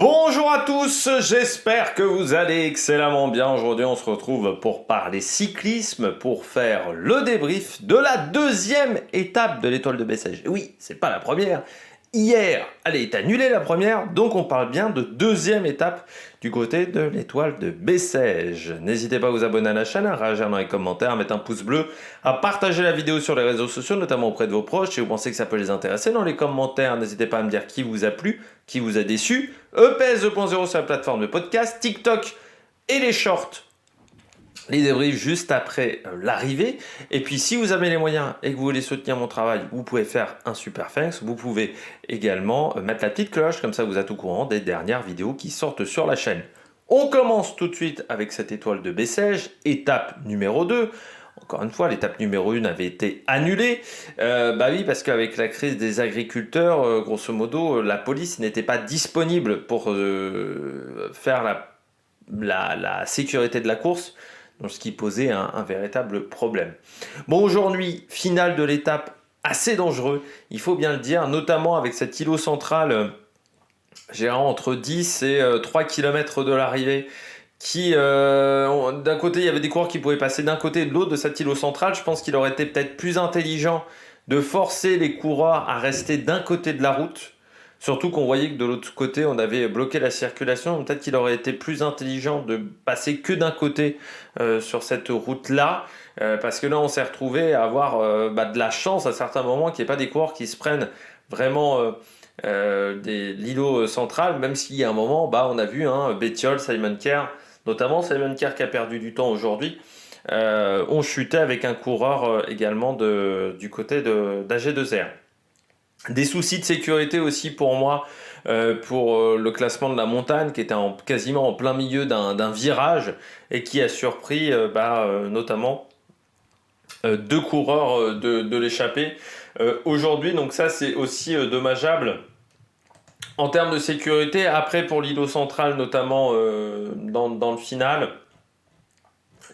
Bonjour à tous, j'espère que vous allez excellemment bien. Aujourd'hui, on se retrouve pour parler cyclisme, pour faire le débrief de la deuxième étape de l'étoile de Bessèges. Oui, c'est pas la première. Hier, elle est annulée la première, donc on parle bien de deuxième étape du côté de l'étoile de Bessèges. N'hésitez pas à vous abonner à la chaîne, à réagir dans les commentaires, à mettre un pouce bleu, à partager la vidéo sur les réseaux sociaux, notamment auprès de vos proches, si vous pensez que ça peut les intéresser. Dans les commentaires, n'hésitez pas à me dire qui vous a plu, qui vous a déçu. EPS 2.0 sur la plateforme de podcast, TikTok et les shorts. Les débriefs juste après l'arrivée. Et puis si vous avez les moyens et que vous voulez soutenir mon travail, vous pouvez faire un super thanks. Vous pouvez également mettre la petite cloche, comme ça vous êtes au courant des dernières vidéos qui sortent sur la chaîne. On commence tout de suite avec cette étoile de Bessèges, étape numéro 2. Encore une fois, l'étape numéro 1 avait été annulée. Oui, parce qu'avec la crise des agriculteurs, grosso modo, la police n'était pas disponible pour faire la sécurité de la course, donc ce qui posait un véritable problème. Bon, aujourd'hui, finale de l'étape assez dangereux, il faut bien le dire, notamment avec cet îlot central gérant entre 10 et 3 km de l'arrivée, qui, d'un côté, il y avait des coureurs qui pouvaient passer d'un côté et de l'autre de cet îlot central. Je pense qu'il aurait été peut-être plus intelligent de forcer les coureurs à rester d'un côté de la route, surtout qu'on voyait que de l'autre côté, on avait bloqué la circulation. Donc peut-être qu'il aurait été plus intelligent de passer que d'un côté sur cette route-là, parce que là, on s'est retrouvé à avoir de la chance à certains moments qu'il n'y ait pas des coureurs qui se prennent vraiment l'îlot central, même s'il y a un moment, on a vu Bettiol, Simon Kerr, notamment Simon Kerr qui a perdu du temps aujourd'hui, ont chuté avec un coureur également du côté d'AG2R. Des soucis de sécurité aussi pour moi, pour le classement de la montagne qui était quasiment en plein milieu d'un virage et qui a surpris notamment deux coureurs de l'échappée aujourd'hui. Donc ça c'est aussi dommageable en termes de sécurité. Après pour l'îlot central notamment dans le final,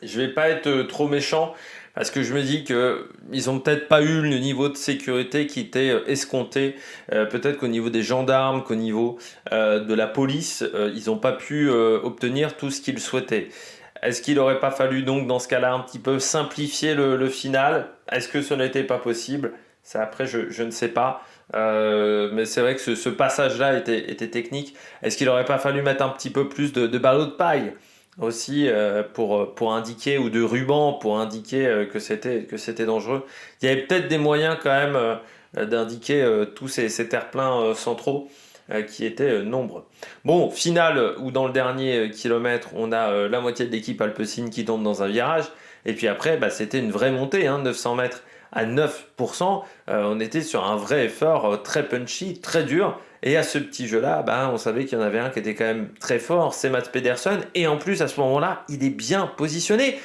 je vais pas être trop méchant parce que je me dis qu'ils ont peut-être pas eu le niveau de sécurité qui était escompté. Peut-être qu'au niveau des gendarmes, qu'au niveau de la police, ils n'ont pas pu obtenir tout ce qu'ils souhaitaient. Est-ce qu'il n'aurait pas fallu donc dans ce cas-là un petit peu simplifier le final? Est-ce que ce n'était pas possible? Ça après je ne sais pas. Mais c'est vrai que ce passage-là était technique. Est-ce qu'il n'aurait pas fallu mettre un petit peu plus de ballots de paille aussi pour indiquer, ou de ruban pour indiquer que c'était dangereux? Il y avait peut-être des moyens quand même d'indiquer tous ces terre-pleins centraux qui étaient nombreux. Bon, finale où dans le dernier kilomètre, on a la moitié de l'équipe Alpecin qui tombe dans un virage. Et puis après, c'était une vraie montée, 900 mètres à 9%. On était sur un vrai effort très punchy, très dur. Et à ce petit jeu-là, on savait qu'il y en avait un qui était quand même très fort, c'est Mats Pedersen. Et en plus, à ce moment-là, il est bien positionné,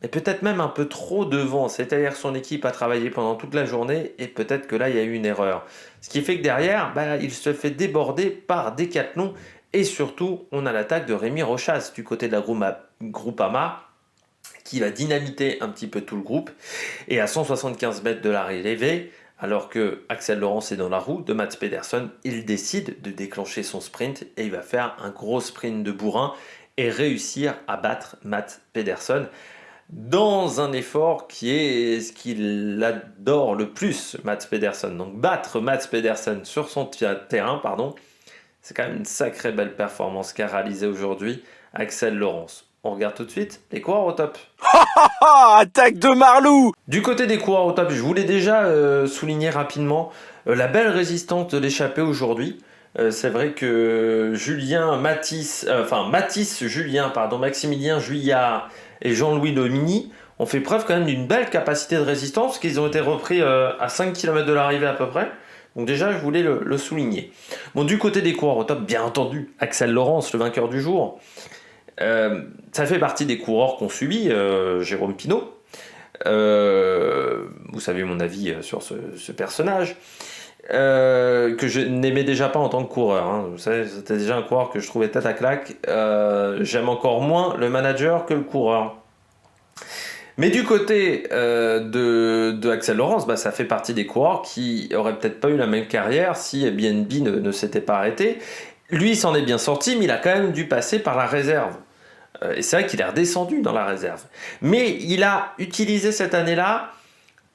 mais peut-être même un peu trop devant. C'est-à-dire que son équipe a travaillé pendant toute la journée et peut-être que là, il y a eu une erreur. Ce qui fait que derrière, il se fait déborder par Decathlon. Et surtout, on a l'attaque de Rémi Rochas du côté de la Groupama, qui va dynamiter un petit peu tout le groupe. Et à 175 mètres de l'arrivée, alors que Axel Laurence est dans la roue de Mats Pedersen, il décide de déclencher son sprint et il va faire un gros sprint de bourrin et réussir à battre Mats Pedersen dans un effort qui est ce qu'il adore le plus, Mats Pedersen. Donc battre Mats Pedersen sur son terrain, c'est quand même une sacrée belle performance qu'a réalisée aujourd'hui Axel Laurence. On regarde tout de suite les coureurs au top. Attaque de Marlou! Du côté des coureurs au top, je voulais déjà souligner rapidement la belle résistance de l'échappée aujourd'hui. C'est vrai que Maximilien Juillard et Jean-Louis Domini ont fait preuve quand même d'une belle capacité de résistance, parce qu'ils ont été repris à 5 km de l'arrivée à peu près. Donc déjà, je voulais le souligner. Bon, du côté des coureurs au top, bien entendu, Axel Laurence, le vainqueur du jour. Ça fait partie des coureurs qu'on subit, Jérôme Pinault. Vous savez mon avis sur ce personnage, que je n'aimais déjà pas en tant que coureur. Vous savez, c'était déjà un coureur que je trouvais tête à claque. J'aime encore moins le manager que le coureur. Mais du côté de Axel Laurence, ça fait partie des coureurs qui auraient peut-être pas eu la même carrière si BNB ne s'était pas arrêté. Lui, il s'en est bien sorti, mais il a quand même dû passer par la réserve. Et c'est vrai qu'il est redescendu dans la réserve. Mais il a utilisé cette année-là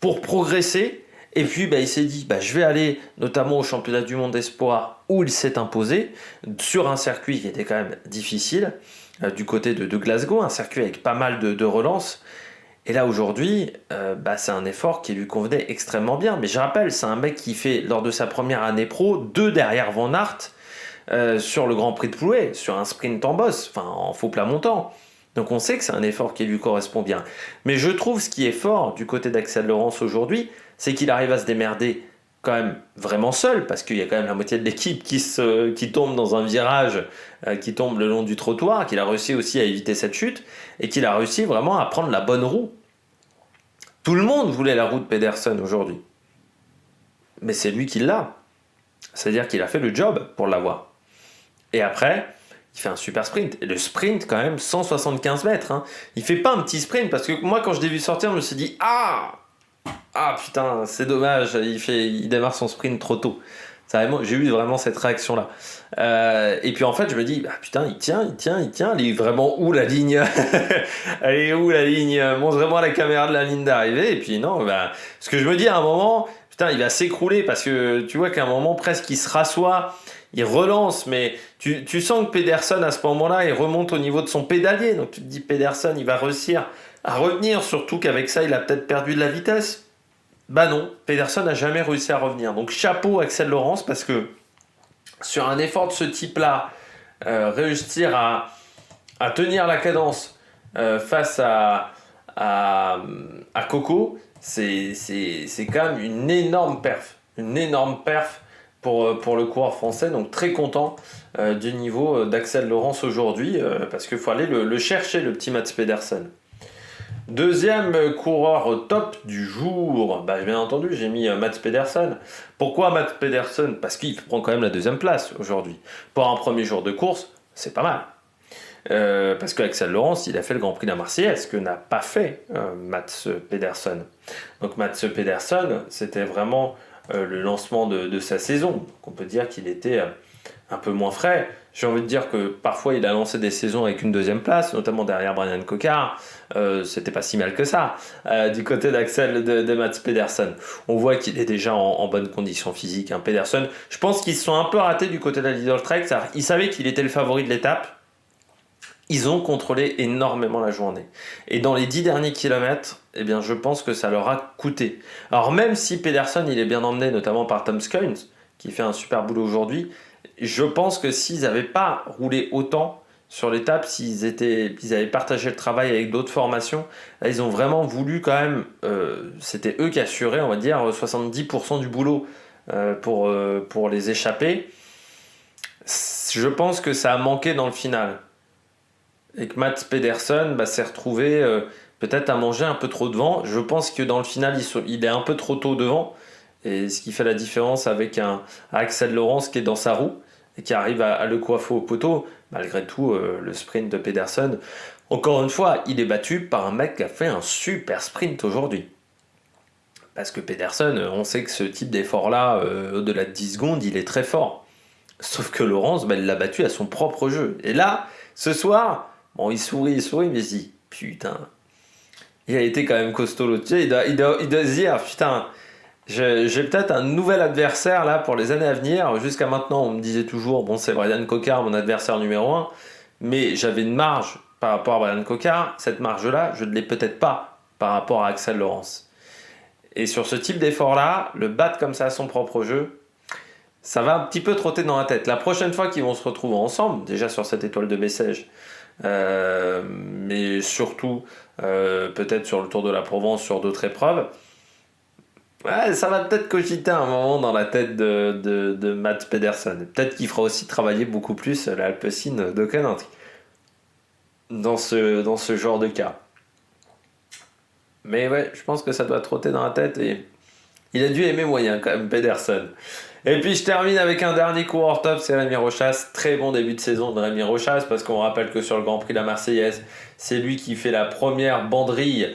pour progresser. Et puis, il s'est dit, je vais aller notamment au championnat du monde espoir où il s'est imposé sur un circuit qui était quand même difficile, du côté de Glasgow, un circuit avec pas mal de relances. Et là, aujourd'hui, c'est un effort qui lui convenait extrêmement bien. Mais je rappelle, c'est un mec qui fait, lors de sa première année pro, 2 derrière Van Aert, sur le Grand Prix de Plouay, sur un sprint en bosse, enfin en faux plat montant. Donc on sait que c'est un effort qui lui correspond bien. Mais je trouve ce qui est fort du côté d'Axel Laurence aujourd'hui, c'est qu'il arrive à se démerder quand même vraiment seul, parce qu'il y a quand même la moitié de l'équipe qui tombe dans un virage, qui tombe le long du trottoir, qu'il a réussi aussi à éviter cette chute, et qu'il a réussi vraiment à prendre la bonne roue. Tout le monde voulait la roue de Pedersen aujourd'hui. Mais c'est lui qui l'a. C'est-à-dire qu'il a fait le job pour l'avoir. Et après, il fait un super sprint. Et le sprint, quand même, 175 mètres. Hein. Il fait pas un petit sprint, parce que moi, quand je l'ai vu sortir, je me suis dit, ah putain, c'est dommage, il démarre son sprint trop tôt. J'ai eu vraiment cette réaction-là. Et puis en fait, je me dis, putain, il tient. Elle est vraiment où la ligne? Elle est où la ligne? Montre-moi la caméra de la ligne d'arrivée. Et puis non, ce que je me dis à un moment, putain, il va s'écrouler, parce que tu vois qu'à un moment, presque, il se rassoit. Il relance, mais tu sens que Pedersen, à ce moment-là, il remonte au niveau de son pédalier. Donc tu te dis, Pedersen, il va réussir à revenir, surtout qu'avec ça, il a peut-être perdu de la vitesse. Non, Pedersen n'a jamais réussi à revenir. Donc chapeau Axel Laurence, parce que sur un effort de ce type-là, réussir à tenir la cadence face à Coco, c'est quand même une énorme perf. Une énorme perf pour le coureur français, donc très content du niveau d'Axel Laurence aujourd'hui, parce qu'il faut aller le chercher, le petit Mats Pedersen. Deuxième coureur au top du jour, bien entendu j'ai mis Mats Pedersen. Pourquoi Mats Pedersen? Parce qu'il prend quand même la deuxième place aujourd'hui. Pour un premier jour de course, c'est pas mal. Parce qu'Axel Laurence, il a fait le Grand Prix de la Marseillaise, ce que n'a pas fait Mats Pedersen. Donc Mats Pedersen, c'était vraiment le lancement de sa saison. Donc on peut dire qu'il était un peu moins frais. J'ai envie de dire que parfois il a lancé des saisons avec une deuxième place, notamment derrière Brian Cocard. C'était pas si mal que ça. Du côté d'Axel de Mats Pedersen, on voit qu'il est déjà en bonne condition physique. Hein. Pedersen, je pense qu'ils se sont un peu ratés du côté de la Lidl Trek. Ils savaient qu'il était le favori de l'étape. Ils ont contrôlé énormément la journée. Et dans les 10 derniers kilomètres, je pense que ça leur a coûté. Alors même si Pedersen, il est bien emmené, notamment par Tom Skuns, qui fait un super boulot aujourd'hui, je pense que s'ils n'avaient pas roulé autant sur l'étape, s'ils avaient partagé le travail avec d'autres formations, là, ils ont vraiment voulu quand même, c'était eux qui assuraient, on va dire, 70% du boulot pour les échapper. Je pense que ça a manqué dans le final. Et que Mats Pedersen s'est retrouvé peut-être à manger un peu trop devant. Je pense que dans le final, il est un peu trop tôt devant. Et ce qui fait la différence avec un Axel Laurence qui est dans sa roue et qui arrive à le coiffer au poteau. Malgré tout, le sprint de Pedersen, encore une fois, il est battu par un mec qui a fait un super sprint aujourd'hui. Parce que Pedersen, on sait que ce type d'effort-là, au-delà de 10 secondes, il est très fort. Sauf que Laurence, il l'a battu à son propre jeu. Et là, ce soir, il sourit, mais il se dit, putain, il a été quand même costaud l'autre. Il doit se dire, putain, j'ai peut-être un nouvel adversaire là pour les années à venir. Jusqu'à maintenant, on me disait toujours, c'est Brian Cocard, mon adversaire numéro 1. Mais j'avais une marge par rapport à Brian Cocard. Cette marge-là, je ne l'ai peut-être pas par rapport à Axel Laurence. Et sur ce type d'effort-là, le battre comme ça à son propre jeu, ça va un petit peu trotter dans la tête. La prochaine fois qu'ils vont se retrouver ensemble, déjà sur cette étoile de Bessèges, mais surtout peut-être sur le Tour de la Provence, sur d'autres épreuves, ça va peut-être cogiter un moment dans la tête de Mats Pedersen. Peut-être qu'il fera aussi travailler beaucoup plus l'Alpecin d'Ocon dans ce genre de cas. Mais ouais, je pense que ça doit trotter dans la tête et il a dû aimer moyen quand même, Pedersen. Et puis je termine avec un dernier coureur top, c'est Rémi Rochas. Très bon début de saison de Rémi Rochas, parce qu'on rappelle que sur le Grand Prix de la Marseillaise, c'est lui qui fait la première banderille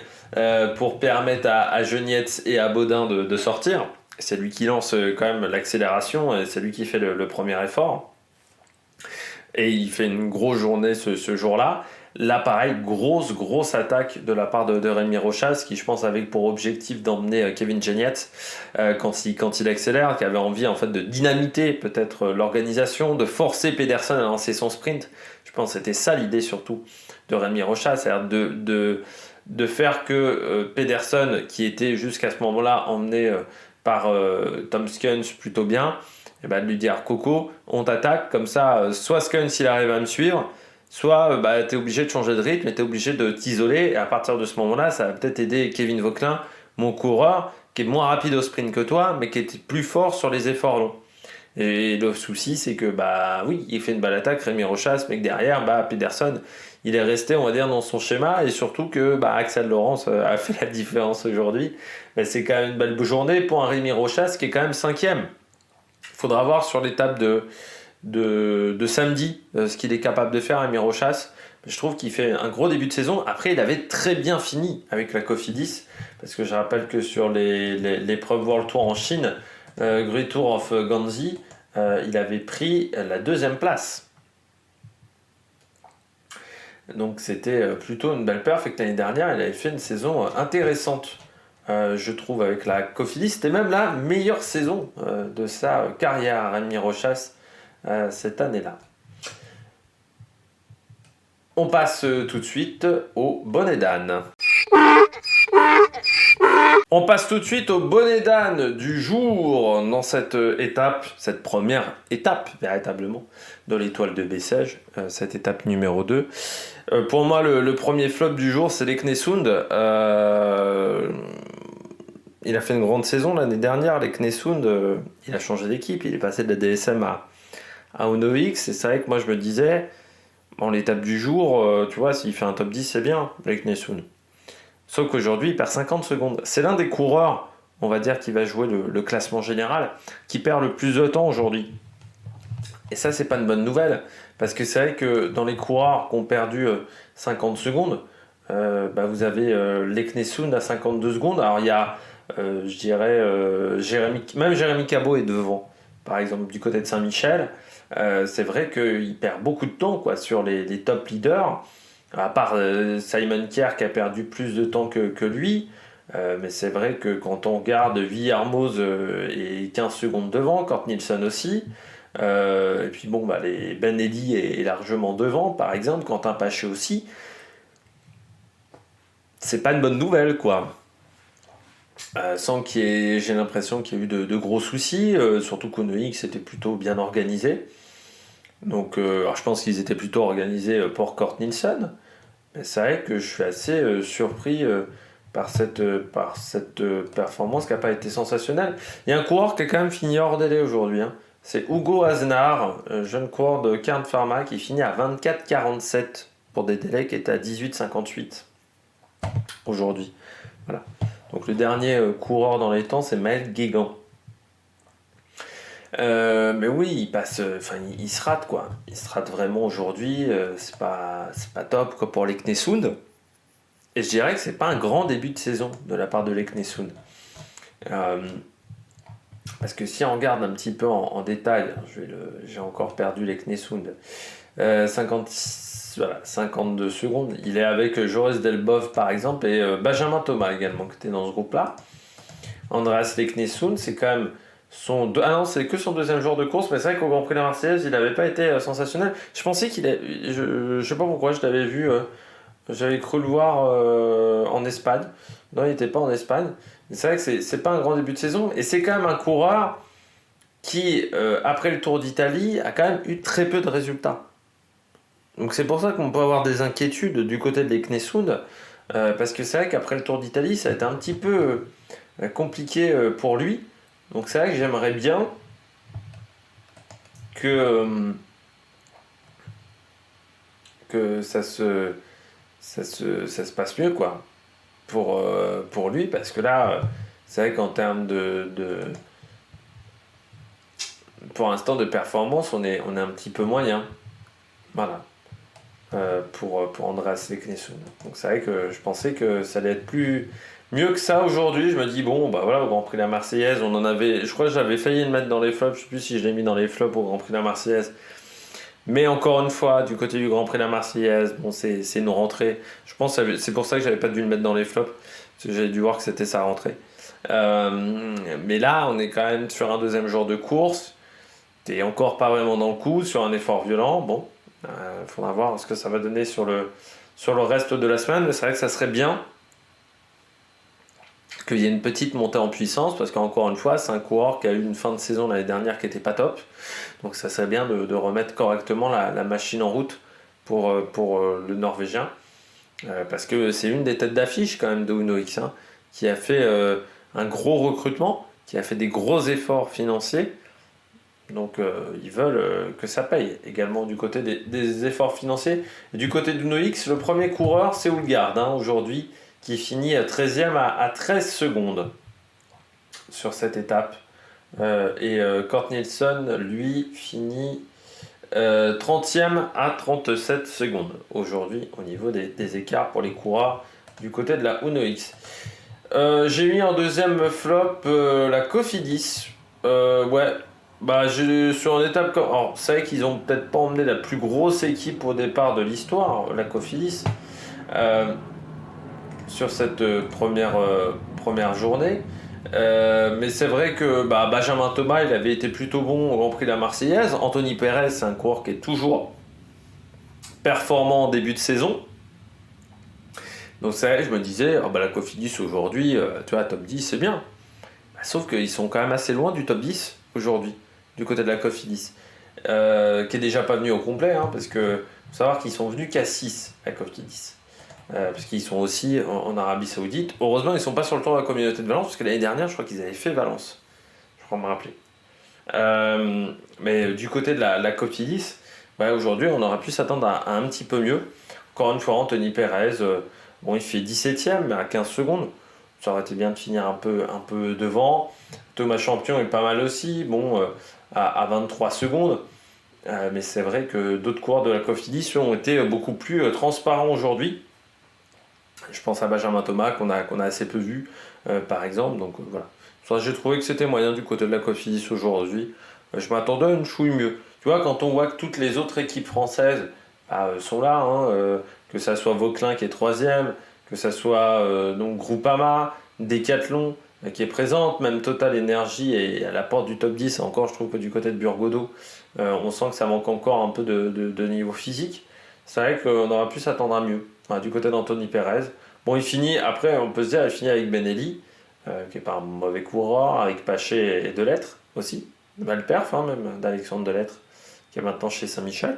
pour permettre à Genietz et à Baudin de sortir. C'est lui qui lance quand même l'accélération, et c'est lui qui fait le premier effort. Et il fait une grosse journée ce jour-là. Là, pareil, grosse attaque de la part de Rémi Rochas, qui je pense avait pour objectif d'emmener Kevin Geniet quand il accélère, qui avait envie en fait de dynamiter peut-être l'organisation, de forcer Pedersen à lancer son sprint. Je pense que c'était ça l'idée surtout de Rémi Rochas, c'est-à-dire de faire que Pedersen, qui était jusqu'à ce moment-là emmené par Tom Skuns plutôt bien, et ben de lui dire Coco, on t'attaque, comme ça, soit Skuns il arrive à me suivre, soit tu es obligé de changer de rythme et tu es obligé de t'isoler. Et à partir de ce moment-là, ça va peut-être aider Kevin Vauquelin, mon coureur, qui est moins rapide au sprint que toi, mais qui est plus fort sur les efforts longs. Et le souci, c'est que, oui, il fait une belle attaque, Rémi Rochas, mais que derrière, Pedersen, il est resté, on va dire, dans son schéma. Et surtout que Axel Laurence a fait la différence aujourd'hui. Mais c'est quand même une belle journée pour un Rémi Rochas qui est quand même 5e. Il faudra voir sur l'étape de samedi ce qu'il est capable de faire, Rémi Rochas. Je trouve qu'il fait un gros début de saison. Après, il avait très bien fini avec la Cofidis, parce que je rappelle que sur l'épreuve World Tour en Chine, Great Tour of Guangxi, il avait pris la 2e place. Donc c'était plutôt une belle perf, et que l'année dernière, il avait fait une saison intéressante, je trouve, avec la Cofidis. C'était même la meilleure saison de sa carrière, Rémi Rochas, cette année-là. On passe tout de suite au bonnet d'âne. On passe tout de suite au bonnet d'âne du jour dans cette étape, cette première étape véritablement de l'étoile de Bessèges, cette étape numéro 2. Pour moi, le premier flop du jour, c'est l'Eknesund. Il a fait une grande saison l'année dernière, l'Eknesund. Il a changé d'équipe, il est passé de la DSM à Uno-X. Et c'est vrai que moi je me disais, bon, l'étape du jour, tu vois, s'il fait un top 10, c'est bien, l'Eknesund. Sauf qu'aujourd'hui, il perd 50 secondes. C'est l'un des coureurs, on va dire, qui va jouer le classement général, qui perd le plus de temps aujourd'hui. Et ça, c'est pas une bonne nouvelle, parce que c'est vrai que dans les coureurs qui ont perdu 50 secondes, vous avez l'Eknesund à 52 secondes. Alors il y a, je dirais, Jérémy Cabot est devant, par exemple, du côté de Saint-Michel. C'est vrai qu'il perd beaucoup de temps sur les top leaders. À part Simon Kjær qui a perdu plus de temps que lui, mais c'est vrai que quand on regarde Villermoz est 15 secondes devant, Kort Nielsen aussi, et puis les Ben Eddy est largement devant, par exemple, Quentin Paché aussi. C'est pas une bonne nouvelle, quoi. Sans j'ai l'impression qu'il y a eu de gros soucis, surtout qu'Uno-X était plutôt bien organisé. Donc, alors je pense qu'ils étaient plutôt organisés pour Kort Nielsen. Mais c'est vrai que je suis assez surpris par cette performance qui n'a pas été sensationnelle. Il y a un coureur qui a quand même fini hors délai aujourd'hui. C'est Hugo Aznar, jeune coureur de Kern Pharma, qui finit à 24,47 pour des délais qui étaient à 18,58 aujourd'hui. Voilà. Donc le dernier coureur dans les temps, c'est Maël Guégan. Mais oui, il se rate, quoi. Il se rate vraiment aujourd'hui. C'est pas top, quoi, pour l'Eknesund. Et je dirais que c'est pas un grand début de saison de la part de l'Eknesund. Parce que si on regarde un petit peu en détail, j'ai encore perdu l'Eknesund. 52 secondes. Il est avec Joris Delbov, par exemple, et Benjamin Thomas également, qui était dans ce groupe-là. Andreas l'Eknesund, c'est quand même c'est que son deuxième jour de course, mais c'est vrai qu'au Grand Prix de la Marseillaise, il n'avait pas été sensationnel. Je pensais je sais pas pourquoi, je l'avais vu, j'avais cru le voir en Espagne. Non, il n'était pas en Espagne. Mais c'est vrai que c'est pas un grand début de saison, et c'est quand même un coureur qui, après le Tour d'Italie, a quand même eu très peu de résultats. Donc c'est pour ça qu'on peut avoir des inquiétudes du côté de l'Eknesund, parce que c'est vrai qu'après le Tour d'Italie, ça a été un petit peu compliqué pour lui. Donc c'est vrai que j'aimerais bien que ça se passe mieux, quoi, pour lui, parce que là, c'est vrai qu'en termes pour l'instant de performance, on est un petit peu moyen. Voilà. Pour Andreas Eknesund. Donc c'est vrai que je pensais que ça allait être mieux que ça aujourd'hui. Je me dis au Grand Prix de la Marseillaise, je crois que j'avais failli le mettre dans les flops, je sais plus si je l'ai mis dans les flops au Grand Prix de la Marseillaise. Mais encore une fois, du côté du Grand Prix de la Marseillaise, bon, c'est une rentrée. Je pense que c'est pour ça que j'avais pas dû le mettre dans les flops, parce que j'avais dû voir que c'était sa rentrée. Mais là, on est quand même sur un deuxième jour de course. T'es encore pas vraiment dans le coup, sur un effort violent. Bon, faudra voir ce que ça va donner sur le reste de la semaine. Mais c'est vrai que ça serait bien qu'il y ait une petite montée en puissance, parce qu'encore une fois, c'est un coureur qui a eu une fin de saison l'année dernière qui était pas top. Donc ça serait bien de remettre correctement la machine en route pour le Norvégien. Parce que c'est une des têtes d'affiche quand même de Uno X, hein, qui a fait un gros recrutement, qui a fait des gros efforts financiers. Donc ils veulent que ça paye. Également du côté des efforts financiers. Et du côté d'Uno X, le premier coureur, c'est Houlgard, hein, aujourd'hui, qui finit 13e à 13 secondes sur cette étape. Et Kort Nielsen, lui, finit 30e à 37 secondes aujourd'hui au niveau des écarts pour les coureurs du côté de la Uno X. J'ai mis en deuxième flop la Cofidis. Ouais, bah sur une étape comme. Alors, c'est vrai qu'ils ont peut-être pas emmené la plus grosse équipe au départ de l'histoire, la Cofidis, sur cette première journée. Mais c'est vrai que Benjamin Thomas, il avait été plutôt bon au Grand Prix de la Marseillaise. Anthony Perez, c'est un coureur qui est toujours performant en début de saison. Donc c'est vrai, je me disais, la Cofidis aujourd'hui, tu vois, top 10, c'est bien. Sauf qu'ils sont quand même assez loin du top 10 aujourd'hui, du côté de la Cofidis. Qui est déjà pas venu au complet, hein, parce que faut savoir qu'ils sont venus qu'à 6, la Cofidis. Parce qu'ils sont aussi en Arabie Saoudite. Heureusement, ils ne sont pas sur le tour de la communauté de Valence, parce que l'année dernière, je crois qu'ils avaient fait Valence. Je crois me rappeler. Mais du côté de la Cofidis, aujourd'hui, on aurait pu s'attendre à un petit peu mieux. Encore une fois, Anthony Perez, il fait 17ème, mais à 15 secondes. Ça aurait été bien de finir un peu devant. Thomas Champion est pas mal aussi, à 23 secondes. Mais c'est vrai que d'autres coureurs de la Cofidis ont été beaucoup plus transparents aujourd'hui. Je pense à Benjamin Thomas qu'on a assez peu vu, par exemple. Donc voilà. Ça, j'ai trouvé que c'était moyen du côté de la Cofidis aujourd'hui. Je m'attendais à une chouille mieux. Tu vois, quand on voit que toutes les autres équipes françaises sont là, hein, que ça soit Vauclin qui est 3ème, que ça soit donc Groupama, Decathlon qui est présente, même Total Energy est à la porte du top 10. Encore, je trouve que du côté de Burgodeau, on sent que ça manque encore un peu de niveau physique. C'est vrai qu'on aurait pu s'attendre à mieux. Du côté d'Anthony Perez. Bon, il finit, après, on peut se dire, il finit avec Benelli, qui n'est pas un mauvais coureur, avec Paché et Delettre aussi. Belle perf, hein, même, d'Alexandre Delettre, qui est maintenant chez Saint-Michel.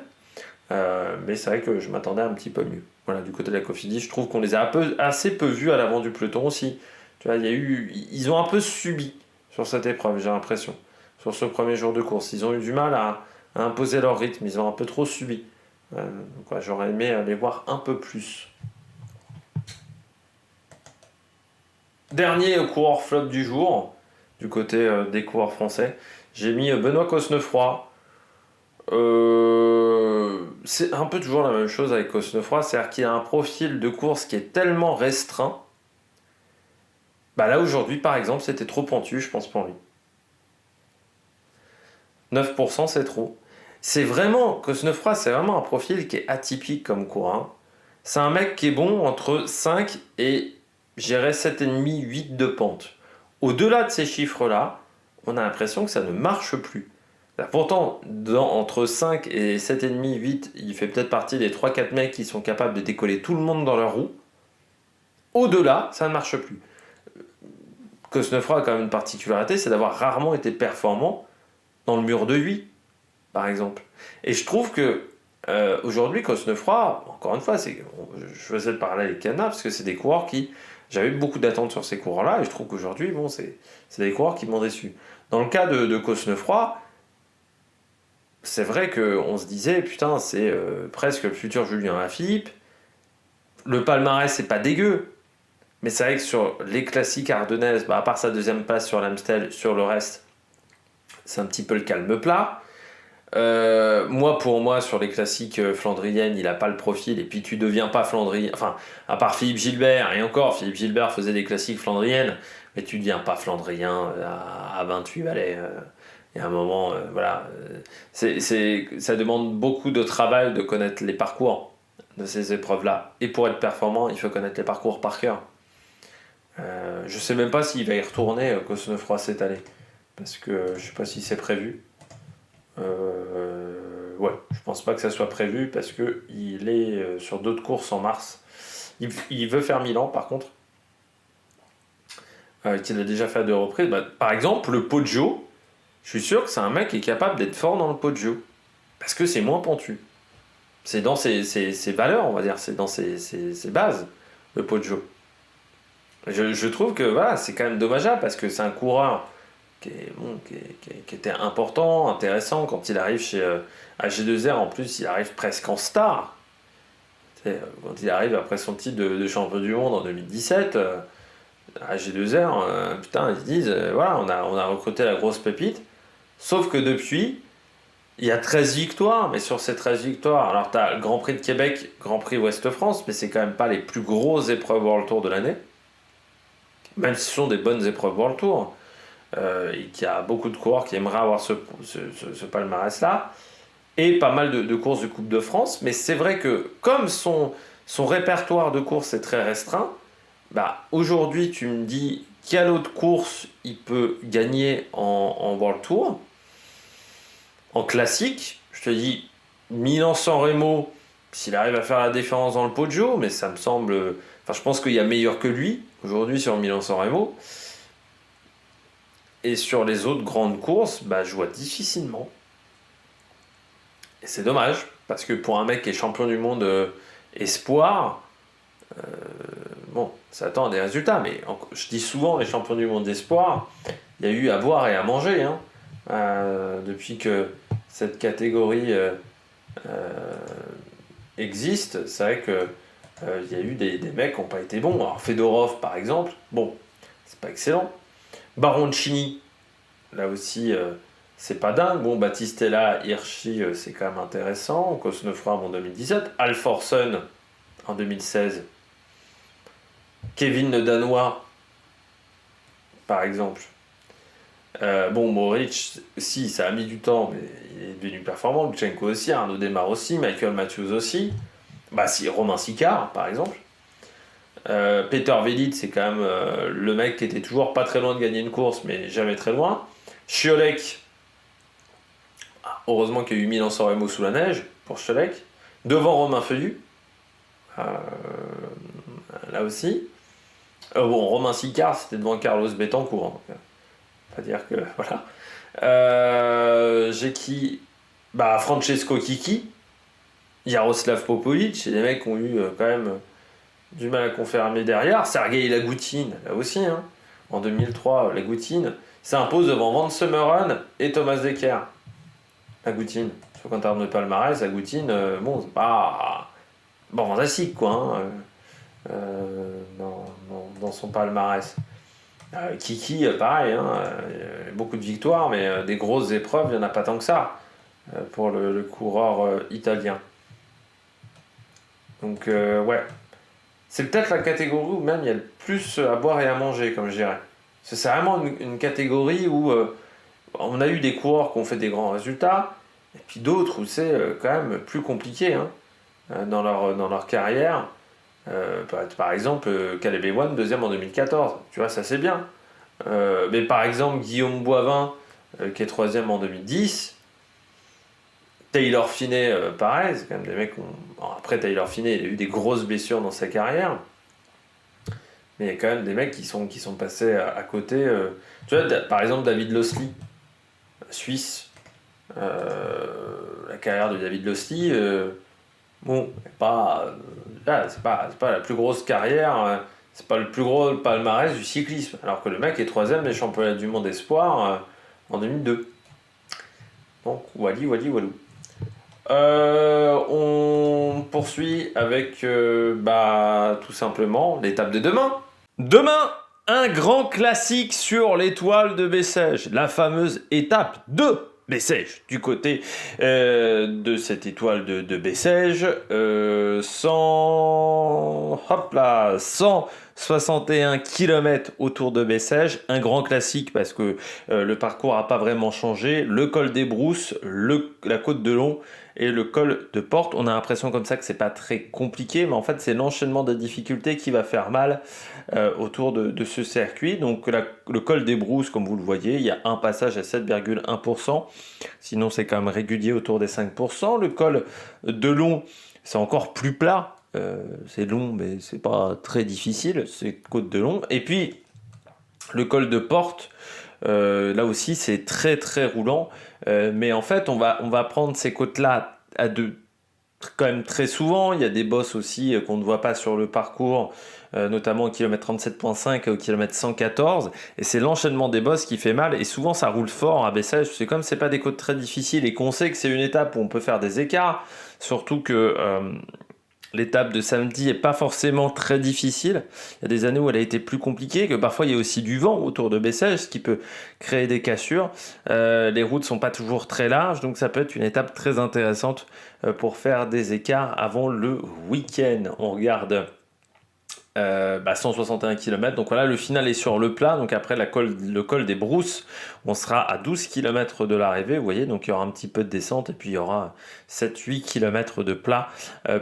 Mais c'est vrai que je m'attendais un petit peu mieux. Voilà, du côté de la Cofidis, je trouve qu'on les a assez peu vus à l'avant du peloton aussi. Tu vois, ils ont un peu subi sur cette épreuve, j'ai l'impression. Sur ce premier jour de course. Ils ont eu du mal à imposer leur rythme, ils ont un peu trop subi. Donc, j'aurais aimé les voir un peu plus. Dernier coureur flop du jour, du côté des coureurs français, j'ai mis Benoît Cosnefroy. C'est un peu toujours la même chose avec Cosnefroy, c'est-à-dire qu'il a un profil de course qui est tellement restreint. Là aujourd'hui par exemple c'était trop pentu, je pense, pour lui. 9% c'est trop. Cosnefroy, c'est vraiment un profil qui est atypique comme coureur. C'est un mec qui est bon entre 5 et, j'irais, 7,5, 8 de pente. Au-delà de ces chiffres-là, on a l'impression que ça ne marche plus. Pourtant, entre 5 et 7,5, 8, il fait peut-être partie des 3-4 mecs qui sont capables de décoller tout le monde dans leur roue. Au-delà, ça ne marche plus. Cosnefroy a quand même une particularité, c'est d'avoir rarement été performant dans le mur de 8, par exemple. Et je trouve que aujourd'hui, Cosnefroy, encore une fois, je faisais le parallèle avec Cana, parce que c'est des coureurs qui... J'avais beaucoup d'attentes sur ces coureurs-là, et je trouve qu'aujourd'hui, c'est des coureurs qui m'ont déçu. Dans le cas de Cosnefroy, c'est vrai qu'on se disait, putain, c'est presque le futur Julien Lafilippe. Le palmarès, c'est pas dégueu. Mais c'est vrai que sur les classiques ardennaises, à part sa deuxième place sur l'Amstel, sur le reste, c'est un petit peu le calme plat. Pour moi, sur les classiques flandriennes, il n'a pas le profil. Et puis, tu deviens pas flandrien. Enfin, à part Philippe Gilbert, et encore, Philippe Gilbert faisait des classiques flandriennes, mais tu deviens pas flandrien à 28 balais. Et à un moment, ça demande beaucoup de travail de connaître les parcours de ces épreuves-là. Et pour être performant, il faut connaître les parcours par cœur. Je sais même pas s'il va y retourner Cosnefroy cette année. Parce que je sais pas si c'est prévu. Ouais, je pense pas que ça soit prévu parce qu'il est sur d'autres courses en mars. Il veut faire Milan par contre. Qu'il a déjà fait à 2 reprises. Par exemple, le Poggio, je suis sûr que c'est un mec qui est capable d'être fort dans le Poggio. Parce que c'est moins pentu. C'est dans ses valeurs, on va dire. C'est dans ses bases, le Poggio. Je trouve que voilà, c'est quand même dommageable parce que c'est un coureur qui était important, intéressant. Quand il arrive chez AG2R, en plus, il arrive presque en star. Quand il arrive après son titre de champion du monde en 2017, AG2R, putain, ils se disent, voilà, on a recruté la grosse pépite. Sauf que depuis, il y a 13 victoires, mais sur ces 13 victoires, alors tu as le Grand Prix de Québec, Grand Prix Ouest-France, mais c'est quand même pas les plus grosses épreuves World Tour de l'année. Même si ce sont des bonnes épreuves World Tour. Et qu'il y a beaucoup de coureurs qui aimeraient avoir ce palmarès-là. Et pas mal de courses de Coupe de France. Mais c'est vrai que comme son répertoire de courses est très restreint, aujourd'hui tu me dis quelle autre course il peut gagner en World Tour. En classique, je te dis Milan-San Remo, s'il arrive à faire la différence dans le Poggio, mais ça me semble... je pense qu'il y a meilleur que lui aujourd'hui sur Milan-San Remo. Et sur les autres grandes courses, je vois difficilement. Et c'est dommage, parce que pour un mec qui est champion du monde espoir, ça attend des résultats. Mais je dis souvent, les champions du monde espoir, il y a eu à boire et à manger. Depuis que cette catégorie existe, c'est vrai que il y a eu des mecs qui n'ont pas été bons. Alors Fedorov, par exemple, c'est pas excellent. Baroncini, là aussi, c'est pas dingue. Battistella, Hirschi, c'est quand même intéressant. Cosnefroy en 2017. Alforsen en 2016. Kevin le Danois, par exemple. Mohoric, si, ça a mis du temps, mais il est devenu performant. Lutsenko aussi, Arnaud Démare aussi, Michael Matthews aussi. Romain Sicard, par exemple. Peter Velid, c'est quand même le mec qui était toujours pas très loin de gagner une course, mais jamais très loin. Schiolek, heureusement qu'il y a eu Milan-San Remo sous la neige pour Schiolek. Devant Romain Feuillu, là aussi. Romain Sicard, c'était devant Carlos Betancourt. Donc, pas dire que voilà. J'ai qui Francesco Kiki, Jaroslav Popovic, c'est des mecs qui ont eu quand même du mal à confirmer derrière. Sergei Lagoutine, là aussi, en 2003, Lagoutine s'impose devant Van Semmeren et Thomas Dekker. Lagoutine, sur quand de palmarès, Lagoutine, c'est pas fantastique, quoi, dans son palmarès. Kiki, pareil, beaucoup de victoires, mais des grosses épreuves, il n'y en a pas tant que ça pour le coureur italien. Donc, c'est peut-être la catégorie où même il y a le plus à boire et à manger, comme je dirais. C'est vraiment une catégorie où on a eu des coureurs qui ont fait des grands résultats, et puis d'autres où c'est quand même plus compliqué dans leur carrière. Par exemple, Caleb Ewan, deuxième en 2014. Tu vois, ça c'est bien. Mais par exemple, Guillaume Boivin, qui est troisième en 2010. Taylor Phinney, pareil, c'est quand même des mecs qui ont... Après, Taylor Phinney, il a eu des grosses blessures dans sa carrière. Mais il y a quand même des mecs qui sont passés à côté. Tu vois, par exemple, David Losley, Suisse. La carrière de David Losley, c'est pas la plus grosse carrière, c'est pas le plus gros palmarès du cyclisme. Alors que le mec est troisième des championnats du monde espoir en 2002. Donc, walou. On poursuit avec tout simplement l'étape de demain. Demain, un grand classique sur l'étoile de Bessèges, la fameuse étape 2 Bessèges, du côté de cette étoile de Bessèges, 161 km autour de Bessèges, un grand classique parce que le parcours n'a pas vraiment changé, le col des Brousses, la côte de Long et le col de Porte. On a l'impression comme ça que c'est pas très compliqué, mais en fait c'est l'enchaînement des difficultés qui va faire mal autour de ce circuit. Donc le col des Brousses, comme vous le voyez, il y a un passage à 7,1%. Sinon, c'est quand même régulier autour des 5%. Le col de Long, c'est encore plus plat. C'est long, mais c'est pas très difficile. C'est côte de Long. Et puis, le col de Porte, là aussi, c'est très très roulant. Mais en fait, on va prendre ces côtes-là quand même très souvent. Il y a des bosses aussi qu'on ne voit pas sur le parcours, notamment au kilomètre 37,5 et au kilomètre 114. Et c'est l'enchaînement des bosses qui fait mal. Et souvent, ça roule fort à Bessèges. C'est comme c'est pas des côtes très difficiles et qu'on sait que c'est une étape où on peut faire des écarts. Surtout que l'étape de samedi est pas forcément très difficile. Il y a des années où elle a été plus compliquée, que parfois il y a aussi du vent autour de Bessèges, ce qui peut créer des cassures. Les routes sont pas toujours très larges, donc ça peut être une étape très intéressante pour faire des écarts avant le week-end. On regarde 161 km. Donc voilà, le final est sur le plat. Donc après le col des Brousses, on sera à 12 km de l'arrivée. Vous voyez, donc il y aura un petit peu de descente et puis il y aura 7-8 km de plat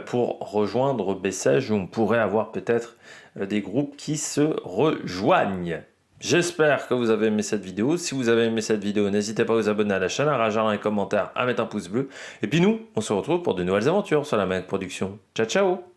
pour rejoindre Bessèges où on pourrait avoir peut-être des groupes qui se rejoignent. J'espère que vous avez aimé cette vidéo. Si vous avez aimé cette vidéo, n'hésitez pas à vous abonner à la chaîne, à réagir dans les commentaires, à mettre un pouce bleu. Et puis nous, on se retrouve pour de nouvelles aventures sur la Mac Production. Ciao, ciao!